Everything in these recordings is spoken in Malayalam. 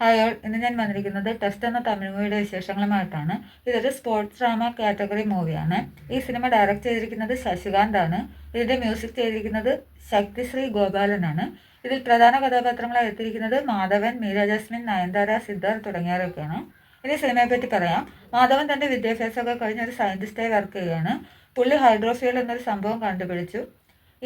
ഹായ് ഓൾ, ഇന്ന് ഞാൻ വന്നിരിക്കുന്നത് ടെസ്റ്റ് എന്ന തമിഴ് മൂവിയുടെ വിശേഷങ്ങളുമായിട്ടാണ്. ഇതൊരു സ്പോർട്സ് ഡ്രാമ കാറ്റഗറി മൂവിയാണ്. ഈ സിനിമ ഡയറക്റ്റ് ചെയ്തിരിക്കുന്നത് ശശികാന്ത് ആണ്. ഇതിന്റെ മ്യൂസിക് ചെയ്തിരിക്കുന്നത് ശക്തിശ്രീ ഗോപാലനാണ്. ഇതിൽ പ്രധാന കഥാപാത്രങ്ങളായി എത്തിയിരിക്കുന്നത് മാധവൻ, മീര ജാസ്മിൻ, നയൻതാര, സിദ്ധാർത്ഥ് തുടങ്ങിയവരൊക്കെയാണ്. ഇനി സിനിമയെ പറ്റി പറയാം. മാധവൻ തന്റെ വിദ്യാഭ്യാസമൊക്കെ കഴിഞ്ഞ് ഒരു സയന്റിസ്റ്റായി വർക്ക് ചെയ്യുകയാണ്. പുള്ളി ഹൈഡ്രോഫ്യൂൽ എന്നൊരു സംഭവം കണ്ടുപിടിച്ചു.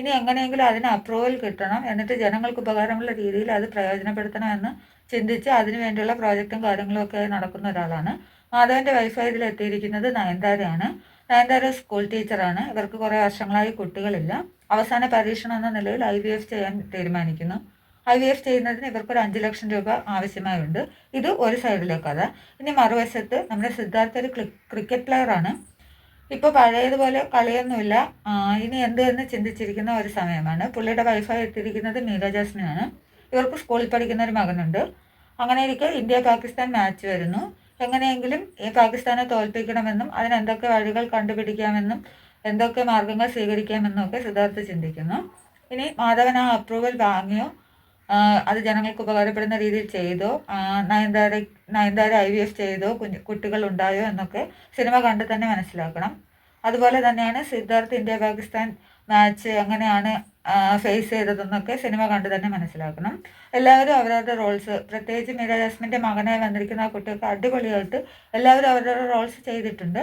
ഇനി എങ്ങനെയെങ്കിലും അതിന് അപ്രൂവൽ കിട്ടണം, എന്നിട്ട് ജനങ്ങൾക്ക് ഉപകാരമുള്ള രീതിയിൽ അത് പ്രയോജനപ്പെടുത്തണമെന്ന് ചിന്തിച്ച് അതിനു വേണ്ടിയുള്ള പ്രോജക്റ്റും കാര്യങ്ങളും ഒക്കെ നടക്കുന്ന ഒരാളാണ്. മാധവന്റെ വൈഫായി ഇതിൽ എത്തിയിരിക്കുന്നത് നയൻതാരയാണ്. നയൻതാര സ്കൂൾ ടീച്ചറാണ്. ഇവർക്ക് കുറേ വർഷങ്ങളായി കുട്ടികളില്ല. അവസാന പരീക്ഷണം എന്ന നിലയിൽ IVF ചെയ്യാൻ തീരുമാനിക്കുന്നു. IVF ചെയ്യുന്നതിന് ഇവർക്കൊരു 5 ലക്ഷം രൂപ ആവശ്യമായുണ്ട്. ഇത് ഒരു സൈഡിലെ കഥ. ഇനി മറുവശത്ത് നമ്മുടെ സിദ്ധാർത്ഥ ഒരു ക്രിക്കറ്റ് പ്ലെയറാണ്. ഇപ്പോൾ പഴയതുപോലെ കളിയൊന്നുമില്ല. ഇനി എന്ത് എന്ന് ചിന്തിച്ചിരിക്കുന്ന ഒരു സമയമാണ്. പുള്ളിയുടെ വൈഫായി എത്തിയിരിക്കുന്നത് മീര ജാസ്മിനാണ്. ഇവർക്ക് സ്കൂളിൽ പഠിക്കുന്ന ഒരു മകനുണ്ട്. അങ്ങനെ ഇരിക്കെ ഇന്ത്യ പാകിസ്ഥാൻ മാച്ച് വരുന്നു. എങ്ങനെയെങ്കിലും ഈ പാകിസ്ഥാനെ തോൽപ്പിക്കണമെന്നും അതിന് എന്തൊക്കെ വഴികൾ കണ്ടുപിടിക്കാമെന്നും എന്തൊക്കെ മാർഗങ്ങൾ സ്വീകരിക്കാമെന്നും ഒക്കെ സിദ്ധാർത്ഥ് ചിന്തിക്കുന്നു. ഇനി മാധവൻ ആ അപ്രൂവൽ വാങ്ങിയോ, അത് ജനങ്ങൾക്ക് ഉപകാരപ്പെടുന്ന രീതിയിൽ ചെയ്തോ, നയൻതാര IVF ചെയ്തോ, കുട്ടികൾ ഉണ്ടായോ എന്നൊക്കെ സിനിമ കണ്ട് തന്നെ മനസ്സിലാക്കണം. അതുപോലെ തന്നെയാണ് സിദ്ധാർത്ഥ് ഇന്ത്യ പാകിസ്ഥാൻ മാച്ച് എങ്ങനെയാണ് ഫേസ് ചെയ്തതെന്നൊക്കെ സിനിമ കണ്ട് തന്നെ മനസ്സിലാക്കണം. എല്ലാവരും അവരവരുടെ റോൾസ്, പ്രത്യേകിച്ച് മീര ജാസ്മിൻ്റെ മകനായി വന്നിരിക്കുന്ന ആ കുട്ടിയൊക്കെ അടിപൊളിയായിട്ട് എല്ലാവരും അവരവരുടെ റോൾസ് ചെയ്തിട്ടുണ്ട്.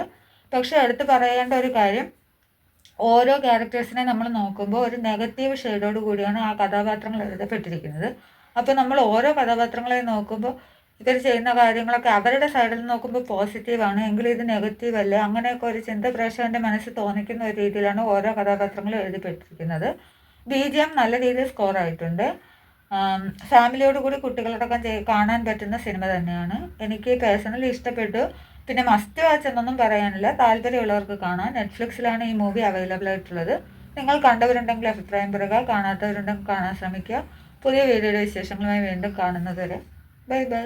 പക്ഷെ എടുത്ത് പറയേണ്ട ഒരു കാര്യം, ഓരോ ക്യാരക്ടേഴ്സിനെ നമ്മൾ നോക്കുമ്പോൾ ഒരു നെഗറ്റീവ് ഷെയ്ഡോട് കൂടിയാണ് ആ കഥാപാത്രങ്ങൾ എഴുതപ്പെട്ടിരിക്കുന്നത്. അപ്പോൾ നമ്മൾ ഓരോ കഥാപാത്രങ്ങളെ നോക്കുമ്പോൾ ഇവർ ചെയ്യുന്ന കാര്യങ്ങളൊക്കെ അവരുടെ സൈഡിൽ നിന്ന് നോക്കുമ്പോൾ പോസിറ്റീവാണ്, എങ്കിലും ഇത് നെഗറ്റീവ് അല്ലേ, അങ്ങനെയൊക്കെ ഒരു ചിന്ത പ്രേക്ഷകൻ്റെ മനസ്സിൽ തോന്നിക്കുന്ന ഒരു രീതിയിലാണ് ഓരോ കഥാപാത്രങ്ങളും എഴുതിപ്പെട്ടിരിക്കുന്നത്. BGM നല്ല രീതിയിൽ സ്കോർ ആയിട്ടുണ്ട്. ഫാമിലിയോട് കൂടി കുട്ടികളടക്കം കാണാൻ പറ്റുന്ന സിനിമ തന്നെയാണ്. എനിക്ക് പേഴ്സണലി ഇഷ്ടപ്പെട്ടു. പിന്നെ മസ്റ്റ് വാച്ച് എന്നൊന്നും പറയാനില്ല, താല്പര്യമുള്ളവർക്ക് കാണാം. നെറ്റ്ഫ്ലിക്സിലാണ് ഈ മൂവി അവൈലബിൾ ആയിട്ടുള്ളത്. നിങ്ങൾ കണ്ടവരുണ്ടെങ്കിൽ അഭിപ്രായം പറയുക, കാണാത്തവരുണ്ടെങ്കിൽ കാണാൻ ശ്രമിക്കുക. പുതിയ വീഡിയോയുടെ വിശേഷങ്ങളുമായി വീണ്ടും കാണുന്നത് വരെ ബൈ ബൈ.